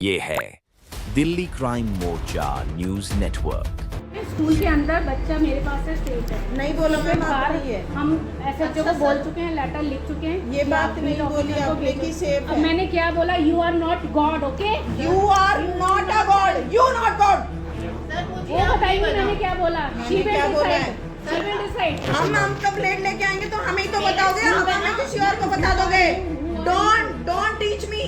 ये है दिल्ली क्राइम मोर्चा news network. School के अंदर बच्चा मेरे पास से सेफ है। नहीं बोला मैम, आप नहीं है। हम एसएचओ को बोल चुके हैं, लेटर लिख चुके हैं। ये बात नहीं बोली आपने कि सेफ अब है। मैंने क्या बोला, you are not god, okay? You are not a god, you not god. वो बताइए मैंने क्या बोला। मैंने क्या बोला है? हम कंप्लेंट लेके आएंगे तो हमें ही तो बताओगे, अब हमें किसी और को बता दोगे। Don't teach me.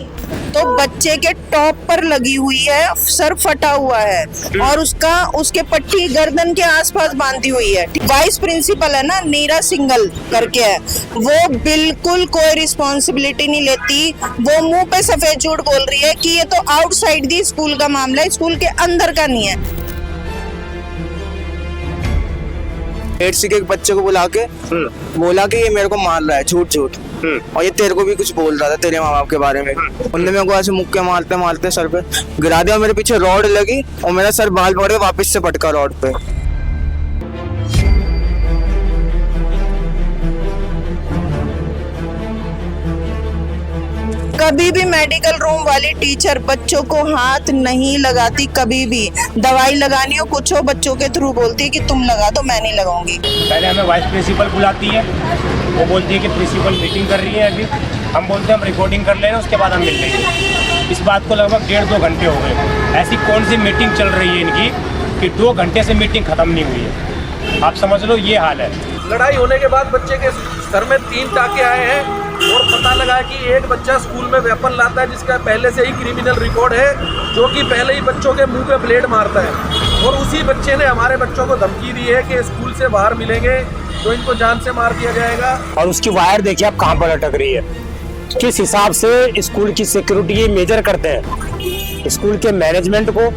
तो बच्चे के टॉप पर लगी हुई है, सर फटा हुआ है और उसके पट्टी गर्दन के आसपास बांधी हुई है। वाइस प्रिंसिपल है ना, नीरा सिंगल करके है, वो बिल्कुल कोई रिस्पॉन्सिबिलिटी नहीं लेती। वो मुंह पे सफेद झूठ बोल रही है कि ये तो आउटसाइड दी स्कूल का मामला है, स्कूल के अंदर का नहीं है। 8 के बच्चे को बुला के बोला कि ये मेरे को मार रहा है, झूठ झूठ, और ये तेरे को भी कुछ बोल रहा था तेरे माँ बाप के बारे में। उनने मेरे को ऐसे मुक्के मारते मारते सर पे गिरा दिया, मेरे पीछे रॉड लगी और मेरा सर बाल पकड़ के वापस से पटका रॉड पे। कभी भी मेडिकल रूम वाली टीचर बच्चों को हाथ नहीं लगाती, कभी भी। दवाई लगानी हो कुछ हो, बच्चों के थ्रू बोलती है कि तुम लगा दो, मैं नहीं लगाऊंगी। पहले हमें वाइस प्रिंसिपल बुलाती है, वो बोलती है कि प्रिंसिपल मीटिंग कर रही है अभी। हम बोलते हैं हम रिकॉर्डिंग कर ले रहे हैं, उसके बाद हम मिल लेंगे। इस बात को लगभग 1.5-2 घंटे हो गए। ऐसी कौन सी मीटिंग चल रही है इनकी कि 2 घंटे से मीटिंग खत्म नहीं हुई है। आप समझ लो ये हाल है। लड़ाई होने के बाद बच्चे के सर में 3 टाके आए हैं और पता लगा है कि एक बच्चा स्कूल में वेपन लाता है जिसका पहले से ही क्रिमिनल रिकॉर्ड है, जो कि पहले ही बच्चों के मुंह पे ब्लेड मारता है। और उसी बच्चे ने हमारे बच्चों को धमकी दी है कि स्कूल से बाहर मिलेंगे तो इनको जान से मार दिया जाएगा। और उसकी वायर देखिए आप कहाँ पर अटक रही है, किस हिसाब से स्कूल की सिक्योरिटी मेजर करते हैं। स्कूल के मैनेजमेंट को,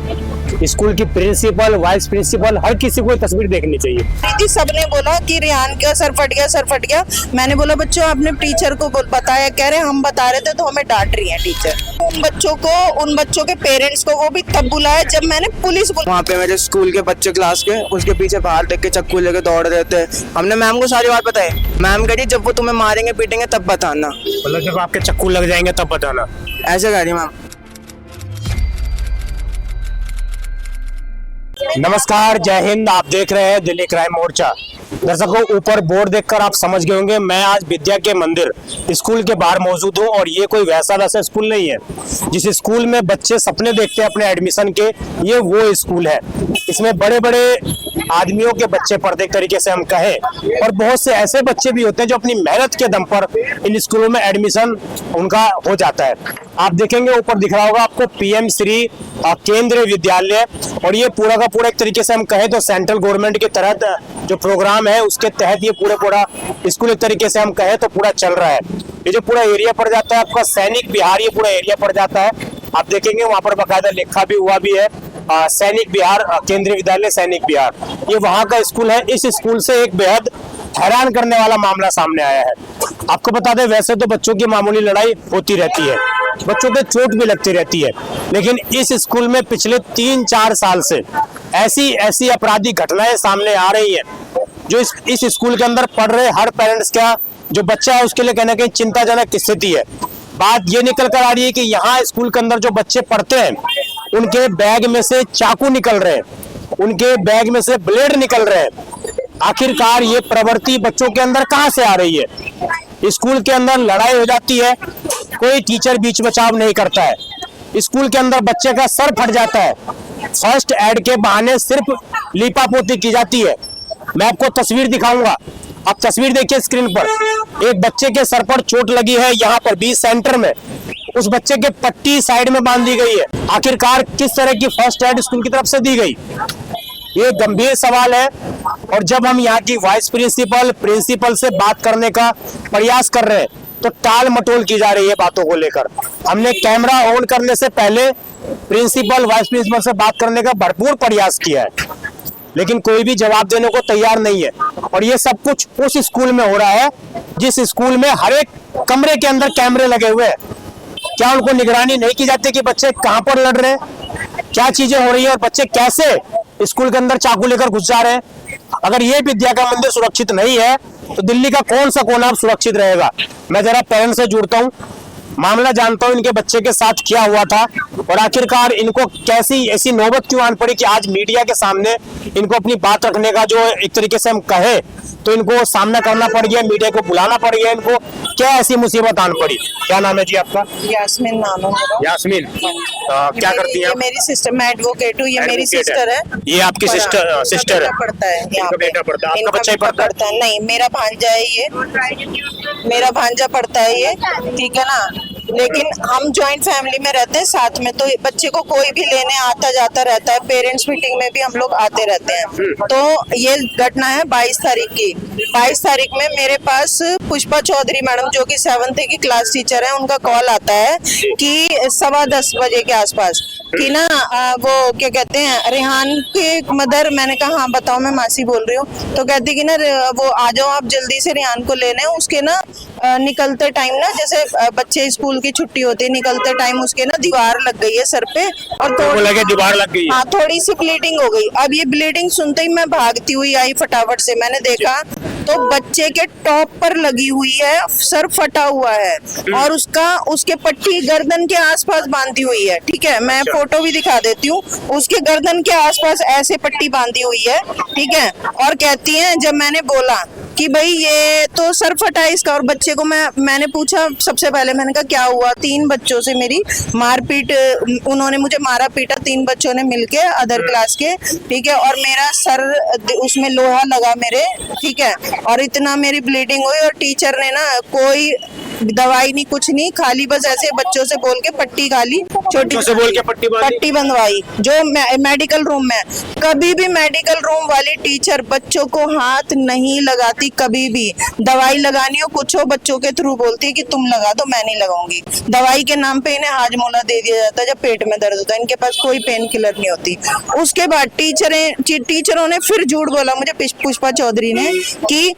स्कूल की प्रिंसिपल, वाइस प्रिंसिपल, हर किसी को तस्वीर देखनी चाहिए। दीदी सबने बोला कि रिहान का सर फट गया, सर फट गया। मैंने बोला बच्चों आपने टीचर को बताया, कह रहे हम बता रहे थे तो हमें डांट रही है टीचर। उन बच्चों के पेरेंट्स को वो भी तब बुलाया जब मैंने पुलिस वहाँ पे मेरे स्कूल के बच्चे क्लास के उसके पीछे बाहर देख के चक्कू लेके दौड़ रहे थे। हमने मैम को सारी बात बताई। मैम कह रही जब वो तुम्हें मारेंगे पीटेंगे तब बताना, मतलब जब आपके चक्कू लग जाएंगे तब बताना, ऐसे कह रही मैम। नमस्कार, जय हिंद। आप देख रहे हैं दिल्ली क्राइम मोर्चा। दर्शकों, ऊपर बोर्ड देखकर आप समझ गए होंगे मैं आज विद्या के मंदिर स्कूल के बाहर मौजूद हूं। और ये कोई वैसा स्कूल नहीं है जिस स्कूल में बच्चे सपने देखते हैं अपने एडमिशन के। ये वो स्कूल है, इसमें बड़े बड़े आदमियों के बच्चे पढ़ते, एक तरीके से हम कहें। और बहुत से ऐसे बच्चे भी होते हैं जो अपनी मेहनत के दम पर इन स्कूलों में एडमिशन उनका हो जाता है। आप देखेंगे ऊपर दिख रहा होगा आपको PM श्री केंद्रीय विद्यालय। और ये पूरा का पूरा एक तरीके से हम कहें तो सेंट्रल गवर्नमेंट के तहत जो प्रोग्राम है उसके तहत ये पूरा स्कूल एक तरीके से हम कहें तो पूरा चल रहा है। ये जो पूरा एरिया पड़ जाता है आपका सैनिक विहार, ये पूरा एरिया पड़ जाता है। आप देखेंगे वहां पर बाकायदा लिखा भी हुआ भी है सैनिक विहार, केंद्रीय विद्यालय सैनिक विहार, ये वहां का स्कूल है। इस स्कूल से एक बेहद हैरान करने वाला मामला सामने आया है। आपको बता दें, वैसे तो बच्चों की मामूली लड़ाई होती रहती है, बच्चों पे चोट भी लगती रहती है, लेकिन इस स्कूल में पिछले 3-4 साल से ऐसी आपराधिक घटनाएं सामने आ रही हैं जो इस स्कूल के अंदर पढ़ रहे हर पेरेंट्स का जो बच्चा है उसके लिए कहीं ना कहीं चिंताजनक स्थिति है। बात ये निकल कर आ रही है कि यहाँ स्कूल के अंदर जो बच्चे पढ़ते हैं उनके बैग में से चाकू निकल रहे हैं, उनके बैग में से ब्लेड निकल रहे हैं। आखिरकार ये प्रवृत्ति बच्चों के अंदर कहाँ से आ रही है? स्कूल के अंदर लड़ाई हो जाती है, कोई टीचर बीच बचाव नहीं करता है। स्कूल के अंदर बच्चे का सर फट जाता है, फर्स्ट एड के बहाने सिर्फ लीपापोती की जाती है। मैं आपको तस्वीर दिखाऊंगा, आप तस्वीर देखिए स्क्रीन पर। एक बच्चे के सर पर चोट लगी है, यहाँ पर 20 सेंटर में। उस बच्चे के पट्टी साइड में बांध दी गई है। आखिरकार किस तरह की फर्स्ट एड स्कूल की तरफ से दी गई, ये गंभीर सवाल है। और जब हम यहाँ की वाइस प्रिंसिपल से बात करने का प्रयास कर रहे हैं तो टाल मटोल की जा रही है बातों को लेकर। हमने कैमरा ऑन करने से पहले प्रिंसिपल, वाइस प्रिंसिपल से बात करने का भरपूर प्रयास किया है, लेकिन कोई भी जवाब देने को तैयार नहीं है। और ये सब कुछ उस स्कूल में हो रहा है जिस स्कूल में हर एक कमरे के अंदर कैमरे लगे हुए हैं। क्या उनको निगरानी नहीं की जाती कि बच्चे कहाँ पर लड़ रहे हैं, क्या चीजें हो रही है और बच्चे कैसे स्कूल के अंदर चाकू लेकर घुस जा रहे हैं? अगर ये विद्या का मंदिर सुरक्षित नहीं है तो दिल्ली का कौन सा कोना अब सुरक्षित रहेगा? मैं जरा पेरेंट्स से जुड़ता हूँ। मामला जानता हूँ इनके बच्चे के साथ क्या हुआ था और आखिरकार इनको कैसी ऐसी नौबत क्यों आन पड़ी कि आज मीडिया के सामने इनको अपनी बात रखने का जो एक तरीके से हम कहे तो इनको सामना करना पड़ गया, मीडिया को बुलाना पड़ गया। इनको क्या ऐसी मुसीबत आन पड़ी? क्या नाम है जी आपका? यास्मीन नाम है मेरा। यास्मीन, क्या करती है ये आप? मेरी सिस्टर, मैं एडवोकेट हूँ, ये मेरी सिस्टर है। ये आपकी सिस्टर है? पढ़ता है यहाँ इनका पे। बेटा पढ़ता है, आपका इनका बच्चा ही बेटा पढ़ता है? नहीं, मेरा भांजा है ये, मेरा भांजा पढ़ता है ये, ठीक है ना। लेकिन हम जॉइंट फैमिली में रहते हैं साथ में, तो बच्चे को कोई भी लेने आता जाता रहता है। पेरेंट्स मीटिंग में भी हम लोग आते रहते हैं। तो ये घटना है 22 तारीख की। 22 तारीख में मेरे पास पुष्पा चौधरी मैडम जो कि 7th की क्लास टीचर है, उनका कॉल आता है कि 10:15 बजे के आसपास कि ना वो क्या कहते हैं रेहान की मदर। मैंने कहा हाँ बताओ, मैं मासी बोल रही हूँ। तो कहती कि ना वो आ जाओ आप जल्दी से रेहान को लेने। उसके ना निकलते टाइम ना, जैसे बच्चे स्कूल की छुट्टी होती है, निकलते टाइम उसके ना दीवार लग गई है सर पे और लगे दीवार लग गई। हाँ, थोड़ी सी ब्लीडिंग हो गई। अब ये ब्लीडिंग सुनते ही मैं भागती हुई आई फटाफट से। मैंने देखा तो बच्चे के टॉप पर लगी हुई है, सर फटा हुआ है और उसके पट्टी गर्दन के आसपास बांधी हुई है। ठीक है, मैं फोटो भी दिखा देती हूँ। उसके गर्दन के आसपास ऐसे पट्टी बांधी हुई है, ठीक है। और कहती है, जब मैंने बोला कि भाई ये तो सर फटा है इसका, और बच्चे को मैंने पूछा सबसे पहले, मैंने कहा क्या हुआ? 3 बच्चों से मेरी मारपीट, उन्होंने मुझे मारा पीटा, 3 बच्चों ने मिलके अदर क्लास के, ठीक है। और मेरा सर उसमें लोहा लगा मेरे, ठीक है। और इतना मेरी ब्लीडिंग हुई और टीचर ने ना कोई दवाई नहीं कुछ नहीं, खाली बस ऐसे बच्चों से बोल के पट्टी खाली छोटी से बोल के पट्टी बंधवाई जो मेडिकल रूम में। कभी भी मेडिकल रूम वाली टीचर बच्चों को हाथ नहीं लगाती, कभी भी। दवाई लगानी हो कुछ हो, बच्चों के थ्रू बोलती है कि तुम लगा दो, मैं नहीं लगाऊंगी। दवाई के नाम पे इन्हें हाजमोला दे दिया जाता है जब पेट में दर्द होता है। इनके पास कोई पेन किलर नहीं होती। उसके बाद टीचरों ने फिर झूठ बोला मुझे, पुष्पा चौधरी ने, कि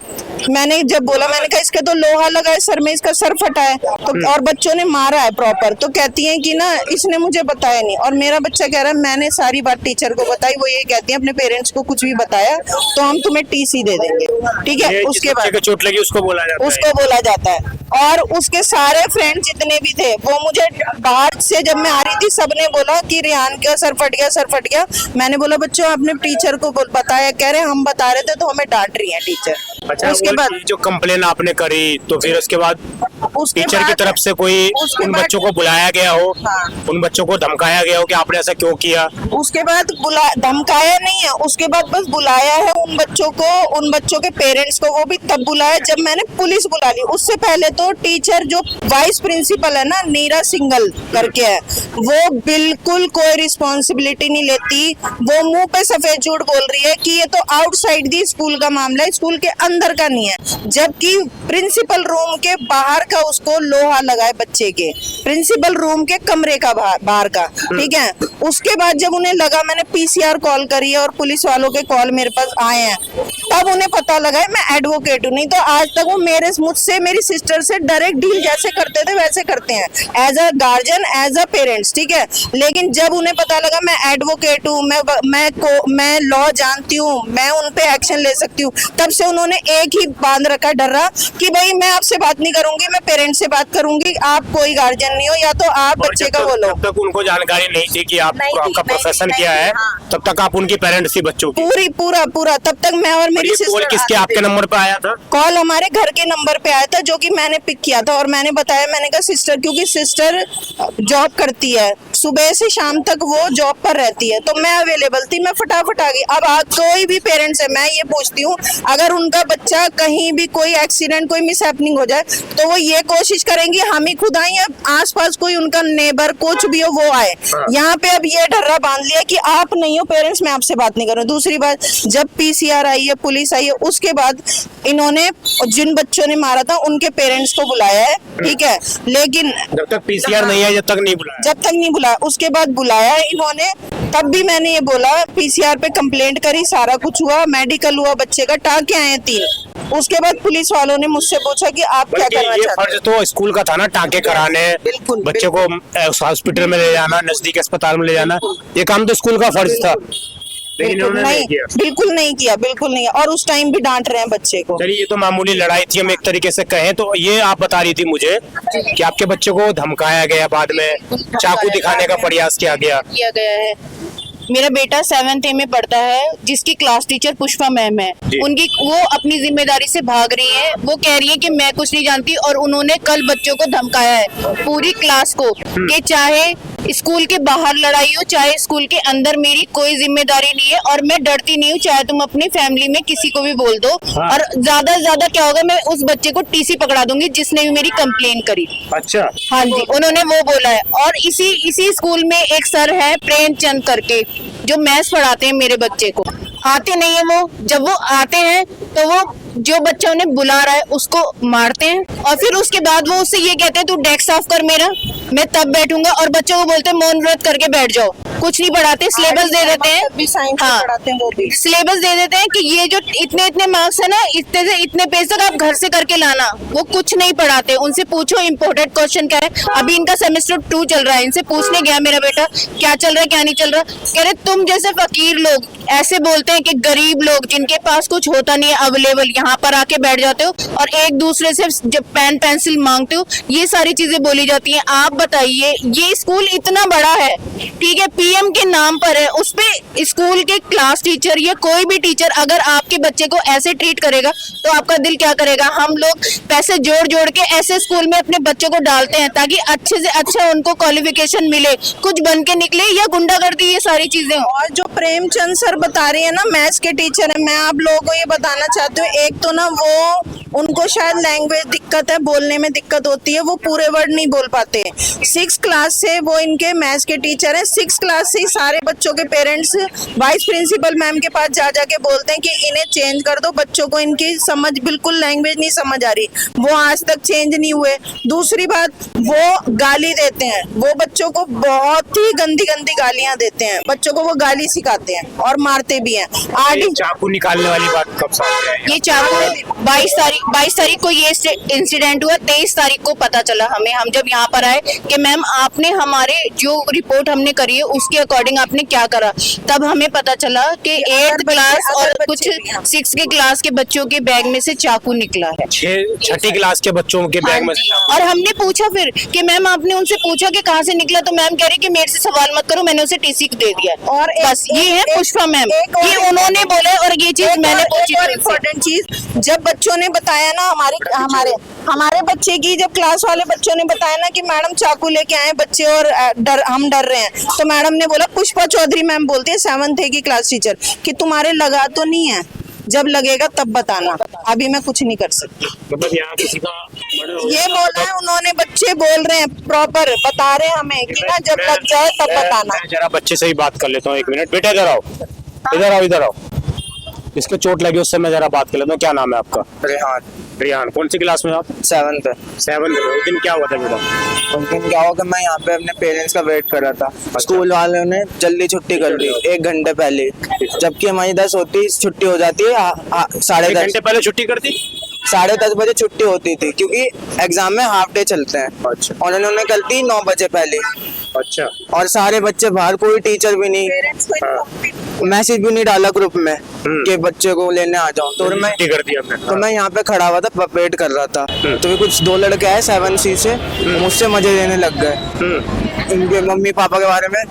मैंने जब बोला, मैंने कहा इसके तो लोहा लगा है सर में, इसका सर फटा है तो, और बच्चों ने मारा है प्रॉपर। तो कहती है कि ना इसने मुझे बताया नहीं। और मेरा बच्चा कह रहा है मैंने सारी बात टीचर को बताई। वो ये कहती है अपने पेरेंट्स को कुछ भी बताया तो हम तुम्हें टीसी दे देंगे, ठीक है। उसके बाद चोट लगी उसको बोला जाता है। और उसके सारे फ्रेंड जितने भी थे वो मुझे बाहर से जब मैं आ रही थी सबने बोला कि रेहान का सर फट गया, सर फट गया। मैंने बोला बच्चों आपने टीचर को बताया? कह रहे हम बता रहे थे तो हमें डांट रही है टीचर। अच्छा, उसके बाद जो कंप्लेन आपने करी तो फिर उसके बाद टीचर की तरफ से कोई उन बच्चों को बुलाया गया हो? हाँ। उन बच्चों को धमकाया गया हो कि आपने ऐसा क्यों किया? उसके बाद धमकाया नहीं है, उसके बाद बस बुलाया है उन बच्चों को, उन बच्चों के पेरेंट्स को। वो भी तब बुलाया जब मैंने पुलिस बुला ली। उससे पहले तो टीचर जो वाइस प्रिंसिपल है ना, नीरा सिंगल करके है, वो बिल्कुल कोई रिस्पॉन्सिबिलिटी नहीं लेती। वो मुंह पे सफेद झूठ बोल रही है कि ये तो आउटसाइड दी स्कूल का मामला है, स्कूल के अंदर का नहीं है। जबकि प्रिंसिपल रूम के बाहर का उसको लोहा लगा है, बच्चे के प्रिंसिपल रूम के कमरे का बाहर का, ठीक है। उसके बाद जब उन्हें लगा, मैंने पीसीआर कॉल करी है और पुलिस वालों के कॉल मेरे पास आए हैं, तब उन्हें पता लगा है मैं एडवोकेट हूँ। नहीं तो आज तक वो मुझसे मेरी सिस्टर से डायरेक्ट डील जैसे करते थे वैसे करते हैं, as a guardian, as a parents, ठीक है। लेकिन जब उन्हें पता लगा मैं एडवोकेट हूँ, मैं लॉ जानती हूँ, मैं उन पे एक्शन ले सकती हूँ, तब से उन्होंने एक ही बांध रखा डर्रा कि भाई मैं आपसे बात नहीं करूंगी, मैं पेरेंट्स से बात करूंगी। आप कोई गार्जियन नहीं हो, या तो आप बच्चे का बोलो। तब तक उनको जानकारी नहीं थी कि आपका प्रोफेशन क्या है, तब तक आप उनकी पेरेंट्स थी बच्चों की? पूरा तब तक मैं और मेरी सिस्टर। किसके आपके नंबर पे आया था? कॉल हमारे घर के नंबर पे आया था, जो कि मैंने पिक किया था। और मैंने बताया, मैंने कहा सिस्टर, क्योंकि सिस्टर जॉब करती है, सुबह से शाम तक वो जॉब पर रहती है, तो मैं अवेलेबल थी, मैं फटाफट आ गई। अब कोई भी पेरेंट्स है, मैं ये पूछती हूँ, अगर उनका बच्चा कहीं भी कोई एक्सीडेंट, कोई मिस हैपनिंग हो जाए, तो वो ये कोशिश करेंगे हम ही खुद आए या आसपास कोई उनका नेबर कुछ भी हो वो आए। यहाँ पे अब ये डर्रा बांध लिया कि आप नहीं हो पेरेंट्स, मैं आपसे बात नहीं करूँ। दूसरी बात, जब पीसीआर आई है, पुलिस आई है, उसके बाद इन्होंने जिन बच्चों ने मारा था उनके पेरेंट्स को बुलाया है, ठीक है। लेकिन जब तक पीसीआर नहीं है, जब तक नहीं बुलाया, उसके बाद बुलाया इन्होंने। तब भी मैंने ये बोला, पीसीआर पे कंप्लेंट करी, सारा कुछ हुआ, मेडिकल हुआ, बच्चे का टाँके आए 3। उसके बाद पुलिस वालों ने मुझसे पूछा कि आप क्या करना चाहते हैं। फर्ज तो स्कूल का था ना, टाँके कराने, बच्चे को हॉस्पिटल में ले जाना, नजदीक अस्पताल में ले जाना, ये काम तो स्कूल का फर्ज था। लेकिन बिल्कुल इन्होंने नहीं नहीं, किया। बिल्कुल नहीं किया, बिल्कुल नहीं। और उस टाइम भी डांट रहे हैं बच्चे को। चलिए, ये तो मामूली लड़ाई थी, हम एक तरीके से कहें तो। ये आप बता रही थी मुझे कि आपके बच्चे को धमकाया गया, बाद में चाकू दिखाने का प्रयास किया गया। है। मेरा बेटा 7th में पढ़ता है, जिसकी क्लास टीचर पुष्पा मैम है। जी। उनकी वो अपनी जिम्मेदारी से भाग रही है। वो कह रही है कि मैं कुछ नहीं जानती, और उन्होंने कल बच्चों को धमकाया है, पूरी क्लास को, कि चाहे स्कूल के बाहर लड़ाई हो, चाहे स्कूल के अंदर, मेरी कोई जिम्मेदारी नहीं है और मैं डरती नहीं हूँ, चाहे तुम अपनी फैमिली में किसी को भी बोल दो। हाँ। और ज्यादा से ज्यादा क्या होगा, मैं उस बच्चे को टीसी पकड़ा दूंगी जिसने भी मेरी कंप्लेन करी। अच्छा, हाँ जी, उन्होंने वो बोला है। और इसी स्कूल में एक सर है प्रेमचंद करके, जो मैथ्स पढ़ाते हैं मेरे बच्चे को। आते नहीं है वो, जब वो आते हैं तो वो जो बच्चा उन्हें बुला रहा है उसको मारते हैं, और फिर उसके बाद वो उससे ये कहते हैं तू डेस्क साफ कर मेरा, मैं तब बैठूंगा। और बच्चों को बोलते हैं मौन व्रत करके बैठ जाओ। कुछ नहीं पढ़ाते, सिलेबस दे देते हैं। हाँ, सिलेबस दे देते हैं कि ये जो इतने इतने मार्क्स है ना, इतने से इतने पेज तक आप घर से करके लाना। वो कुछ नहीं पढ़ाते। उनसे पूछो इम्पोर्टेंट क्वेश्चन क्या है। अभी इनका सेमेस्टर 2 चल रहा है, इनसे पूछने गया मेरा बेटा क्या चल रहा है क्या नहीं चल रहा। कह रहे तुम जैसे फकीर लोग ऐसे बोलते हैं कि गरीब लोग जिनके पास कुछ होता नहीं है अवेलेबल, यहाँ पर आके बैठ जाते हो और एक दूसरे से जब पेन पेंसिल मांगते हो, ये सारी चीजें बोली जाती हैं। आप बताइए, ये स्कूल इतना बड़ा है, ठीक है, पीएम के नाम पर है, उस पे स्कूल के क्लास टीचर या कोई भी टीचर अगर आपके बच्चे को ऐसे ट्रीट करेगा तो आपका दिल क्या करेगा। हम लोग पैसे जोड़ जोड़ के ऐसे स्कूल में अपने बच्चों को डालते हैं ताकि अच्छे से अच्छा उनको क्वालिफिकेशन मिले, कुछ बन के निकले, या गुंडागर्दी ये सारी चीजें हो। और जो प्रेमचंद सर बता रही है ना, मैथ्स के टीचर है, मैं आप लोगों को ये बताना चाहती हूँ, एक तो ना वो उनको शायद लैंग्वेज दिक्कत है, बोलने में दिक्कत होती है, वो पूरे वर्ड नहीं बोल पाते। 6th क्लास से वो इनके मैथ्स के टीचर हैं। 6th क्लास से ही सारे बच्चों के पेरेंट्स वाइस प्रिंसिपल मैम के पास जा जाके बोलते हैं कि इन्हें चेंज कर दो, बच्चों को इनकी समझ बिल्कुल लैंग्वेज नहीं समझ आ रही। वो आज तक चेंज नहीं हुए। दूसरी बात, वो गाली देते हैं, वो बच्चों को बहुत ही गंदी गंदी गालियां देते हैं, बच्चों को वो गाली सिखाते हैं और मारते भी हैं। ये चाकू निकालने वाली बात कब सामने आई? ये चाकू 22 तारीख को ये इंसिडेंट हुआ। 23 तारीख को पता चला हमें, हम जब यहाँ पर आए कि मैम आपने हमारे जो रिपोर्ट हमने करी है उसके अकॉर्डिंग आपने क्या करा, तब हमें पता चला कि 8th क्लास और कुछ 6th के क्लास के बच्चों के बैग में से चाकू निकला है। 6ठी क्लास के बच्चों के बैग में से चाकू। और हमने पूछा फिर कि मैम, आपने उनसे पूछा कि कहाँ से निकला, तो मैम कह रही कि मेरे से सवाल मत करो, मैंने उसे टीसी दे दिया। और बस ये है पुष्पा मैम, ये उन्होंने बोले और ये चीज मैंने पूछी। इम्पोर्टेंट चीज, जब बच्चों ने बताया ना, हमारे बच्चे की जब क्लास वाले बच्चों ने बताया ना कि मैडम चाकू लेके आए बच्चे और हम डर रहे हैं, तो मैडम ने बोला, पुष्पा चौधरी मैम बोलती है 7th की क्लास टीचर, कि तुम्हारे लगा तो नहीं है, जब लगेगा तब बताना, अभी मैं कुछ नहीं कर सकती। मतलब यहाँ किसी का ये बोला है उन्होंने, बच्चे बोल रहे हैं, प्रॉपर बता रहे हैं हमें कि ना जब लग जाए तब बताना। मैं जरा बच्चे से ही बात कर लेता हूँ, 1 मिनट। बेटा इधर आओ, इधर आओ, इधर आओ। इसको चोट लगी, उससे मैं जरा बात कर लेता हूँ। क्या नाम है आपका? रेहान। रियान, कौन सी क्लास में आप? 7th। 7th में। उस दिन क्या हुआ था बेटा? उस दिन क्या हुआ कि मैं यहाँ पे अपने पेरेंट्स का वेट कर रहा था। स्कूल वालों ने जल्दी छुट्टी कर दी 1 घंटे पहले, जबकि हमारी 10 होती छुट्टी हो जाती है 10:30। घंटे पहले छुट्टी कर दी? 10:30 बजे छुट्टी होती थी, क्योंकि एग्जाम में हाफ डे चलते हैं। अच्छा। और उन्होंने कर दी 9 बजे पहले। अच्छा। और सारे बच्चे बाहर, कोई टीचर भी नहीं, मैसेज भी नहीं डाला ग्रुप में कि बच्चे को लेने आ जाओ। तो मैं छुट्टी कर दी हमने। तो मैं यहाँ पे खड़ा हुआ था, वेट कर रहा था, तो भी कुछ 2 लड़के आए 7C से, मुझसे मजे लेने लग गए, उनके मम्मी पापा के बारे में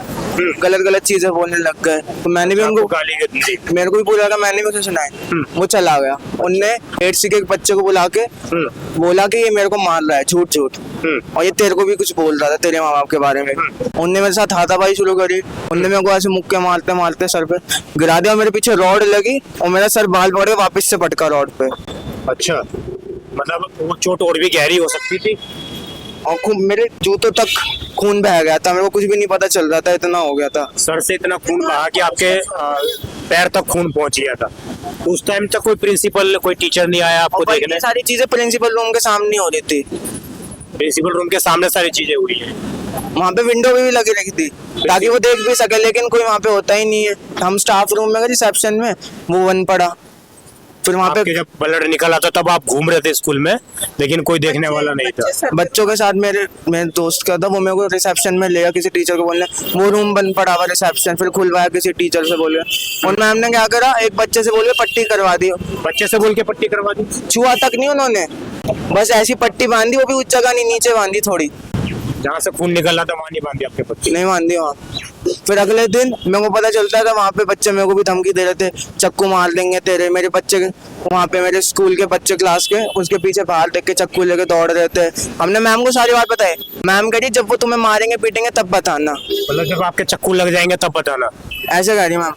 गलत गलत चीजें बोलने लग गए। तो मैंने भी उनको गाली दी, मेरे को भी बोला था, मैंने भी उसे सुनाई। वो चला गया। उनने 8C के एक बच्चे को बुला के बोला कि ये मेरे को मार रहा है झूठ झूठ, और ये तेरे को भी कुछ बोल रहा था तेरे माँ बाप के बारे में। उनने मेरे साथ हाथापाई शुरू करी। उनने मेरे को ऐसे मुक्के मारते मारते सर पे गिरा दिया, मेरे पीछे रॉड लगी और मेरा सर बाल पड़ के वापस से पटका रॉड पे। अच्छा, मतलब वो चोट और भी गहरी हो सकती थी। और खूब मेरे जूतों तक खून बह गया था, मेरे को कुछ भी नहीं पता चल रहा था, इतना हो गया था। सर से इतना खून बहा कि आपके पैर तक खून पहुंच गया था। तो उस टाइम तक कोई प्रिंसिपल, कोई टीचर नहीं आया आपको देखने? सारी चीजें प्रिंसिपल रूम के सामने हो रही थी। प्रिंसिपल रूम के सामने सारी चीजें हुई है। वहाँ पे विंडो भी लगी रखी थी ताकि वो देख भी सके, लेकिन कोई वहाँ पे होता ही नहीं है। हम स्टाफ रूम में गए, रिसेप्शन में, वो बंद पड़ा। फिर वहाँ पे आपके जब ब्लड निकला था तब आप घूम रहे थे स्कूल में, लेकिन कोई देखने वाला नहीं था। बच्चों के साथ मेरे दोस्त का था, वो मेरे को रिसेप्शन में ले गया किसी टीचर को बोलने, वो रूम बंद पड़ा हुआ रिसेप्शन, फिर खुलवाया किसी टीचर से बोले, और मैम ने क्या करा, एक बच्चे से बोल के पट्टी करवा दी। बच्चे से बोल के पट्टी करवा दी? छुआ तक नहीं उन्होंने, बस ऐसी पट्टी बांधी, वो भी उस जगह नहीं, नीचे बांधी थोड़ी, जहाँ से खून निकल रहा था वहाँ नहीं बांधी आपके पट्टी? नहीं बांधी वहाँ। फिर अगले दिन मेरे को पता चलता था वहाँ पे बच्चे मेरे को भी धमकी दे रहे थे, चक्कू मार देंगे तेरे, मेरे बच्चे वहाँ पे मेरे स्कूल के बच्चे क्लास के उसके पीछे बाहर देख के चक्कू लेके दौड़ रहे थे। हमने मैम को सारी बात बताई, मैम कह रही जब वो तुम्हें मारेंगे पीटेंगे तब बताना, मतलब जब आपके चक्कू लग जाएंगे तब बताना, ऐसे कह रही मैम।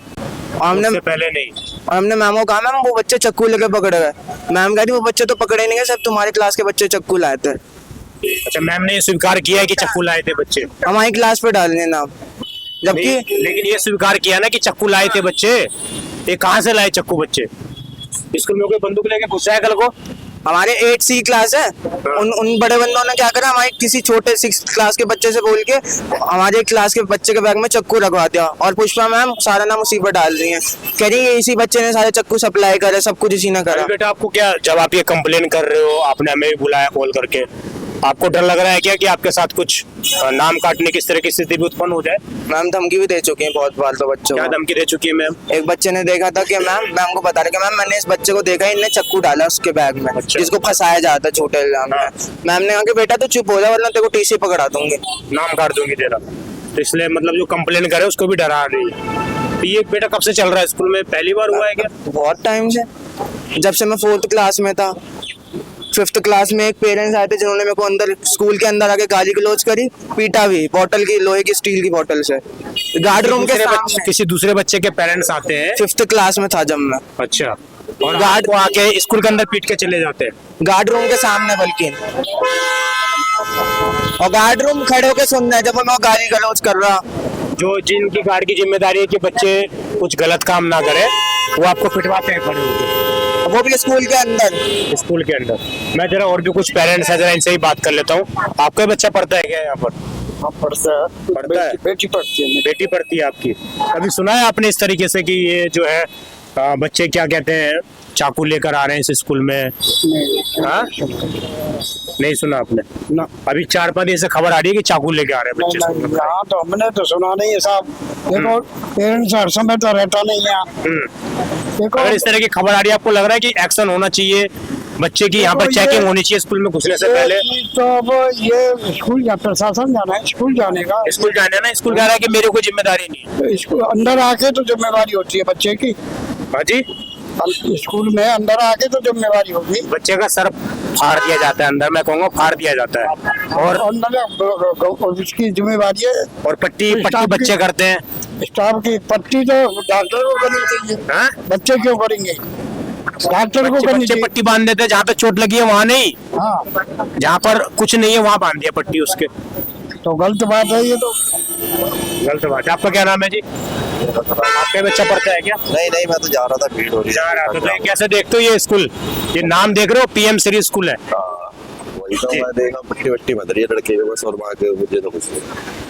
और हमने पहले नहीं? और हमने मैम को कहा मैम वो बच्चे चक्कू लेके पकड़े गए, मैम कह रही वो बच्चे तो पकड़े नहीं गए, सब तुम्हारे क्लास के बच्चे चक्कू लाए थे। अच्छा, मैम ने ये स्वीकार किया है कि चक्कू लाए थे बच्चे? हमारी क्लास पे डालने नाम, जबकि लेकिन ये स्वीकार किया ना कि चक्कू लाए थे बच्चे, ये कहाँ से लाए चक्कू बच्चे? स्कूल में कोई बंदूक लेके घुसा है कल को? हमारे 8C की क्लास है, उन बड़े बंदों ने क्या करा, हमारे किसी छोटे 6th क्लास के बच्चे से बोल के हमारे क्लास के बच्चे के बैग में चक्कू रखवा दिया, और पुष्पा मैम सारा नाम उसी पर डाल रही है, कह रही है इसी बच्चे ने सारे चक्कू सप्लाई करे, सब कुछ इसी ने करा। बेटा आपको क्या, जब आप ये कंप्लेन कर रहे हो, आपने हमें भी बुलाया कॉल करके, आपको डर लग रहा है क्या कि आपके साथ कुछ नाम काटने की इस तरह की स्थिति भी उत्पन्न हो जाए? मैम धमकी भी दे चुकी है बहुत बार तो बच्चों क्या को। धमकी दे चुकी है मैम? एक बच्चे ने देखा था कि मैम को बता रहे कि मैम मैंने इस बच्चे को देखा, इनने चक्कू डाला उसके बैग में, अच्छा। जिसको फंसाया जाता है छोटे इल्जाम में। मैम ने कहा कि बेटा तू चुप हो जा वरना तेरे को TC पकड़ा दूंगी, नाम काट दूंगी तेरा। तो इसलिए मतलब जो कंप्लेन करे उसको भी डरा रही है। तो ये बेटा कब से चल रहा है स्कूल में, पहली बार हुआ है क्या? बहुत टाइम से, जब से मैं 4th क्लास में था। 5th क्लास में एक पेरेंट्स आए थे जिन्होंने मेरे को अंदर स्कूल के अंदर आके गाली गलौज करी, पीटा भी, बोतल की, लोहे की, स्टील की बोतल से, गार्ड रूम के सामने। किसी दूसरे बच्चे के पेरेंट्स आते हैं? 5th क्लास में था जब मैं। अच्छा, और गार्ड को आके स्कूल के अंदर पीट के चले जाते हैं? गार्ड रूम के सामने बल्कि, और गार्ड रूम खड़े होके सुन रहे जब मैं गाली गलौज कर रहा। जो जिनकी गार्ड की जिम्मेदारी है कि बच्चे कुछ गलत काम ना करे, वो आपको पिटवाते हैं खड़े होकर, वो भी स्कूल के अंदर। स्कूल के अंदर। मैं जरा और भी कुछ पेरेंट्स है, जरा इनसे ही बात कर लेता हूँ। आपका बच्चा पढ़ता है क्या यहाँ पर? पढ़ता है। बेटी पढ़ती है। बेटी पढ़ती है आपकी? कभी सुना है आपने इस तरीके से कि ये जो है बच्चे क्या कहते हैं, चाकू लेकर आ रहे हैं इस स्कूल में? हाँ, नहीं सुना आपने ना। अभी 4-5 दिन से खबर आ रही है कि चाकू लेके आ रहे हैं बच्चे स्कूल में। यहाँ तो हमने तो सुना नहीं है साहब, देखो पेरेंट्स हर समय तो रहता नहीं है। देखो अगर इस तरह की खबर आ रही है, आपको लग रहा है कि एक्शन होना चाहिए बच्चे की, यहाँ पर चेकिंग होनी चाहिए स्कूल में घुसने से पहले? तो अब ये स्कूल या प्रशासन जाना है, स्कूल जाने का। स्कूल जाने ना, स्कूल कह रहा है कि मेरे को जिम्मेदारी नहीं है। तो स्कूल अंदर आके तो जिम्मेवारी होती है बच्चे की। हाँ जी, स्कूल में अंदर आके तो जिम्मेवारी होगी। बच्चे का सर फाड़ दिया जाता है अंदर, मैं कहूँगा फाड़ दिया जाता है, और अंदर उसकी जिम्मेवारी है। और पट्टी बच्चे करते हैं। स्टाफ की पट्टी तो डॉक्टर को करनी चाहिए। हाँ? बच्चे क्यों करेंगे? डॉक्टर को करनी बच्चे चाहिए। पट्टी बांध देते हैं, जहाँ पे चोट लगी है वहाँ नहीं, हाँ, जहाँ पर कुछ नहीं है वहाँ बांध दिया पट्टी उसके। तो गलत बात है ये तो। गलत बात है। आपका क्या नाम है जी? आपका बच्चा पढ़ता है क्या? नहीं मैं तो जा रहा था, भीड़ हो रही जा रहा था। तो ये कैसे देखते हो ये स्कूल, ये नाम देख रहे हो PM श्री स्कूल है? वही तो मैं देखा, पट्टी वट्टी बंध रही है लड़के के बस, और वहाँ के मुझे तो कुछ नहीं।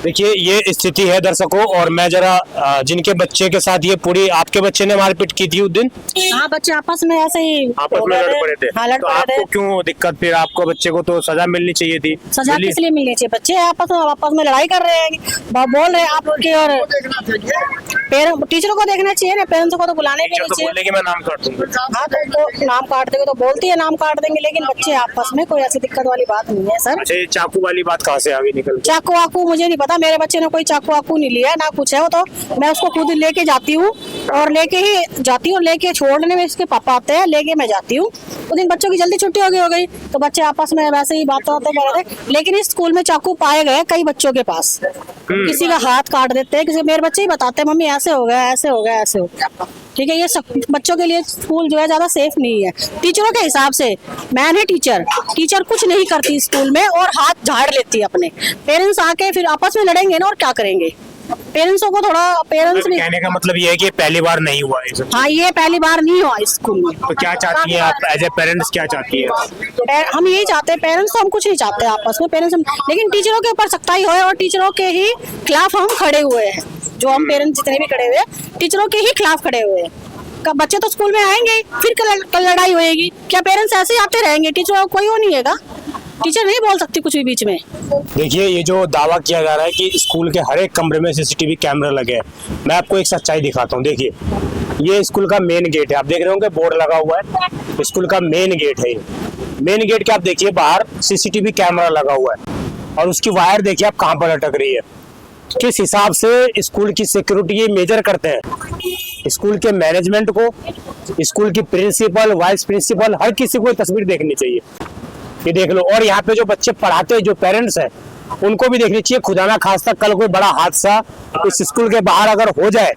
देखिए ये स्थिति है दर्शकों, और मैं जरा जिनके बच्चे के साथ ये पूरी, आपके बच्चे ने मारपीट की थी उस दिन? हाँ, बच्चे आपस में ऐसे ही आपस में लड़ पड़े थे? हाँ, लड़ तो पड़े थे। आपको क्यों दिक्कत? फिर आपको बच्चे को तो सजा मिलनी चाहिए थी। सजा किस लिए मिलनी चाहिए? बच्चे आपस में लड़ाई कर रहे हैं, बोल रहे हैं आप लोग की, और टीचरों को देखना चाहिए ना, पेरेंट्स को तो बुलाने भी नहीं चाहिए। बोलेंगे मैं नाम काट दूंगा। हाँ, तो नाम काट देंगे तो बोलती है नाम काट देंगे, लेकिन बच्चे आपस में कोई ऐसी दिक्कत वाली बात नहीं है सर। अच्छा, ये चाकू वाली बात कहाँ से आगे निकल? चाकू वाकू मुझे नहीं पता, मेरे बच्चे ने कोई चाकू वाकू नहीं लिया ना कुछ है, वो तो मैं उसको खुद लेके जाती हूँ, और लेके ही जाती हूँ, लेके छोड़ने में इसके पापा आते हैं, लेके मैं जाती हूँ। उस दिन बच्चों की जल्दी छुट्टी हो गई तो बच्चे आपस में वैसे ही बातें कर रहे थे, लेकिन इस स्कूल में चाकू पाए गए कई बच्चों के पास। किसी का हाथ काट देते हैं, किसी मेरे बच्चे ही बताते हैं मम्मी ऐसे हो गया, ऐसे हो गया, ऐसे हो गया। ठीक है, ये सब बच्चों के लिए स्कूल जो है ज्यादा सेफ नहीं है टीचरों के हिसाब से। मैन है टीचर कुछ नहीं करती स्कूल में, और हाथ झाड़ लेती है अपने। पेरेंट्स आके फिर आपस में लड़ेंगे ना, और क्या करेंगे? पेरेंट्सों को थोड़ा, पेरेंट्स भी कहने का मतलब ये है कि पहली बार नहीं हुआ है सब। हाँ, ये पहली बार नहीं हुआ इस स्कूल में। तो क्या चाहती है आप एज ए पेरेंट्स, क्या चाहती है? हम यही चाहते हैं, पेरेंट्स तो हम कुछ नहीं चाहते आपस में, पेरेंट्स लेकिन टीचरों के ऊपर सख्ताई हो, और टीचरों के ही खिलाफ हम खड़े हुए हैं। जो हम पेरेंट्स जितने भी खड़े हुए हैं, टीचरों के ही खिलाफ खड़े हुए हैं। बच्चे तो स्कूल में आएंगे ही, फिर कल लड़ाई होएगी। क्या पेरेंट्स ऐसे ही आते रहेंगे? टीचर कोई वो नहीं है, टीचर नहीं बोल सकती कुछ भी बीच में। देखिए, ये जो दावा किया जा रहा है कि स्कूल के हर एक कमरे में सीसीटीवी कैमरा लगे हैं, मैं आपको एक सच्चाई दिखाता हूँ। देखिए, ये स्कूल का मेन गेट है, आप देख रहे होंगे बोर्ड लगा हुआ है, स्कूल का मेन गेट है। मेन गेट के आप देखिए बाहर सीसीटीवी कैमरा लगा हुआ है, और उसकी वायर देखिए आप कहाँ पर लटक रही है। किस हिसाब से स्कूल की सिक्योरिटी ये मेजर करते हैं। स्कूल के मैनेजमेंट को, स्कूल की प्रिंसिपल, वाइस प्रिंसिपल, हर किसी को ये तस्वीर देखनी चाहिए। ये देख लो, और यहाँ पे जो बच्चे पढ़ाते हैं, जो पेरेंट्स हैं, उनको भी देखनी चाहिए। खुदा ना खास्ता कल कोई बड़ा हादसा इस स्कूल के बाहर अगर हो जाए,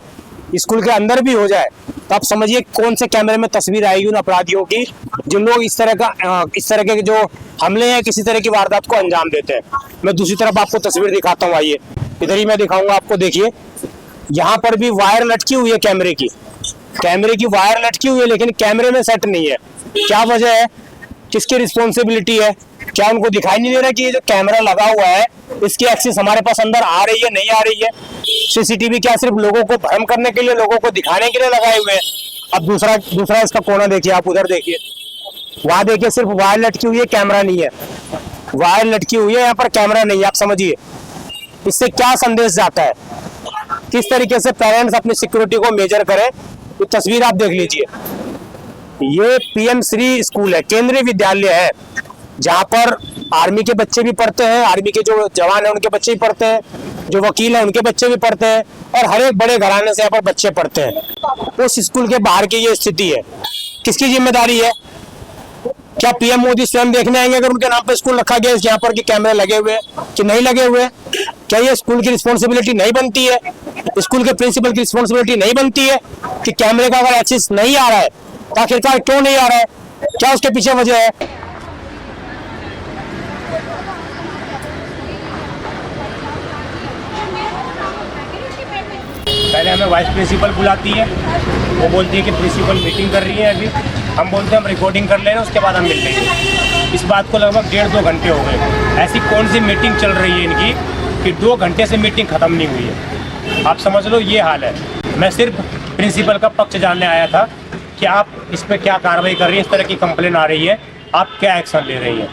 स्कूल के अंदर भी हो जाए, तो आप समझिए कौन से कैमरे में तस्वीर आएगी उन अपराधियों की, जिन लोग इस तरह के जो हमले या किसी तरह की वारदात को अंजाम देते हैं। मैं दूसरी तरफ आपको तस्वीर दिखाता हूँ, आइए इधर ही मैं दिखाऊंगा आपको। देखिए, यहाँ पर भी वायर लटकी हुई है, कैमरे की वायर लटकी हुई है, लेकिन कैमरे में सेट नहीं है। क्या वजह है? किसकी रिस्पॉन्सिबिलिटी है? क्या उनको दिखाई नहीं दे रहा कि ये जो कैमरा लगा हुआ है, इसकी एक्सेस हमारे पास अंदर आ रही है, नहीं आ रही है? सीसीटीवी क्या सिर्फ लोगों को भ्रम करने के लिए, लोगों को दिखाने के लिए लगाए हुए हैं? अब दूसरा इसका कोना देखिए, आप उधर देखिए, वहां देखिए सिर्फ वायर लटकी हुई है, कैमरा नहीं है। वायर लटकी हुई है, यहाँ पर कैमरा नहीं है। आप समझिए इससे क्या संदेश जाता है, किस तरीके से पेरेंट्स अपनी सिक्योरिटी को मेजर करें। ये तस्वीर आप देख लीजिए, ये पीएम श्री स्कूल है, केंद्रीय विद्यालय है, जहाँ पर आर्मी के बच्चे भी पढ़ते हैं, आर्मी के जो जवान हैं उनके बच्चे भी पढ़ते हैं, जो वकील हैं उनके बच्चे भी पढ़ते हैं, और हर एक बड़े घराने से यहाँ पर बच्चे पढ़ते हैं। उस स्कूल के बाहर की ये स्थिति है, किसकी जिम्मेदारी है? क्या पीएम मोदी स्वयं देखने आएंगे अगर उनके नाम पर स्कूल रखा गया यहाँ पर कि कैमरे लगे हुए हैं कि नहीं लगे हुए? क्या ये स्कूल की रिस्पॉन्सिबिलिटी नहीं बनती है? स्कूल के प्रिंसिपल की रिस्पॉन्सिबिलिटी नहीं बनती है कि कैमरे का अगर एक्सेस नहीं आ रहा है तो आखिरकार क्यों नहीं आ रहा है? क्या उसके पीछे वजह है? पहले हमें वाइस प्रिंसिपल बुलाती है, वो बोलती है कि प्रिंसिपल मीटिंग कर रही है अभी, हम बोलते हैं हम रिकॉर्डिंग कर ले रहे हैं, उसके बाद हम मिल लेंगे। इस बात को लगभग 1.5-2 घंटे हो गए। ऐसी कौन सी मीटिंग चल रही है इनकी कि 2 घंटे से मीटिंग ख़त्म नहीं हुई है? आप समझ लो ये हाल है। मैं सिर्फ प्रिंसिपल का पक्ष जानने आया था कि आप इस पर क्या कार्रवाई कर रही है, इस तरह की कंप्लेन आ रही है, आप क्या एक्शन ले रही हैं?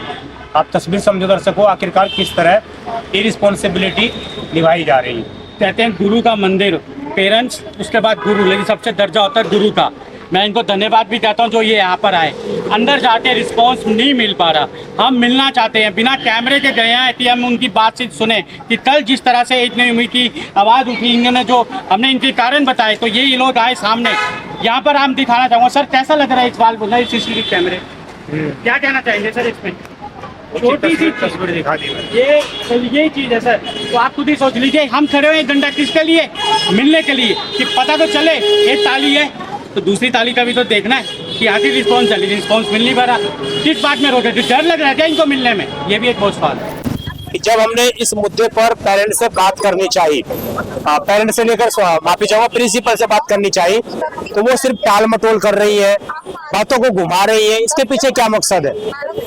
आप तस्वीर समझो दर्शकों, आखिरकार किस तरह इरिस्पॉन्सिबिलिटी निभाई जा रही है। कहते हैं गुरु का मंदिर, पेरेंट्स उसके बाद गुरु, लेकिन सबसे दर्जा होता है गुरु का। मैं इनको धन्यवाद भी कहता हूँ जो ये यहाँ पर आए। अंदर जाके रिस्पांस नहीं मिल पा रहा, हम मिलना चाहते हैं, बिना कैमरे के गए हैं कि हम उनकी बातचीत सुने कि कल जिस तरह से इतनी उम्मीद की आवाज़ उठी, इन्होंने जो हमने इनके कारण बताए, तो ये लोग आए सामने। यहाँ पर हम दिखाना चाहूँगा सर, कैसा लग रहा है इस बार बोला CCTV कैमरे, क्या कहना चाहेंगे सर इसमें? छोटी सी तस्वीर दिखा दी ये चीज़ है सर, तो आप खुद ही सोच लीजिए, हम खड़े हुए 1 घंटा किसके लिए? मिलने के लिए, कि पता तो चले एक ताली है तो दूसरी ताली का भी तो देखना है कि आखिर रिस्पॉन्स चली, रिस्पॉन्स मिल नहीं पा रहा, किस बात में रोके? डर लग रहा है क्या इनको मिलने में? ये भी एक बहुत सवाल है। जब हमने इस मुद्दे पर पेरेंट्स से बात करनी चाहिए, पेरेंट्स से लेकर माफी चाहूंगा प्रिंसिपल से बात करनी चाहिए, तो वो सिर्फ टाल मटोल कर रही है, बातों को घुमा रही है। इसके पीछे क्या मकसद है?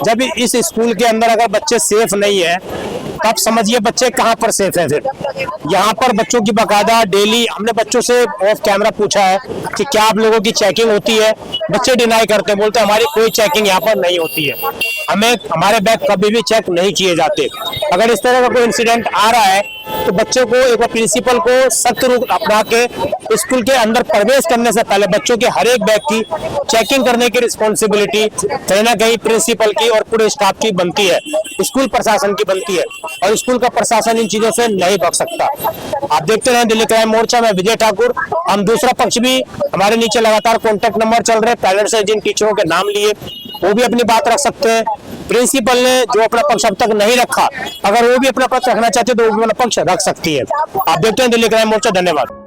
जब इस स्कूल के अंदर अगर बच्चे सेफ नहीं है, तो आप समझिए बच्चे कहाँ पर सेफ है? फिर यहाँ पर बच्चों की बाकायदा डेली हमने बच्चों से ऑफ कैमरा पूछा है कि क्या आप लोगों की चेकिंग होती है? बच्चे डिनाई करते हैं, बोलते हैं हमारी कोई चेकिंग यहाँ पर नहीं होती है, हमारे बैग कभी भी चेक नहीं किए जाते। अगर इस तरह का कोई इंसिडेंट आ रहा है तो बच्चों को एक बार प्रिंसिपल को सख्त रूप अपना के स्कूल के अंदर प्रवेश करने से पहले बच्चों के हर एक बैग की चेकिंग करने की रिस्पॉन्सिबिलिटी कहीं ना कहीं प्रिंसिपल की और पूरे स्टाफ की बनती है, स्कूल प्रशासन की बनती है, और स्कूल का प्रशासन इन चीजों से नहीं बच सकता। आप देखते रहे दिल्ली क्राइम मोर्चा में विजय ठाकुर, हम दूसरा पक्ष भी, हमारे नीचे लगातार कॉन्टेक्ट नंबर चल रहे, पेरेंट्स ने जिन टीचरों के नाम लिए वो भी अपनी बात रख सकते हैं। प्रिंसिपल ने जो अपना पक्ष अब तक नहीं रखा, अगर वो भी अपना पक्ष रखना चाहते तो वो भी अपना पक्ष रख सकती है। आप देखते हैं दिल्ली क्राइम मोर्चा। धन्यवाद।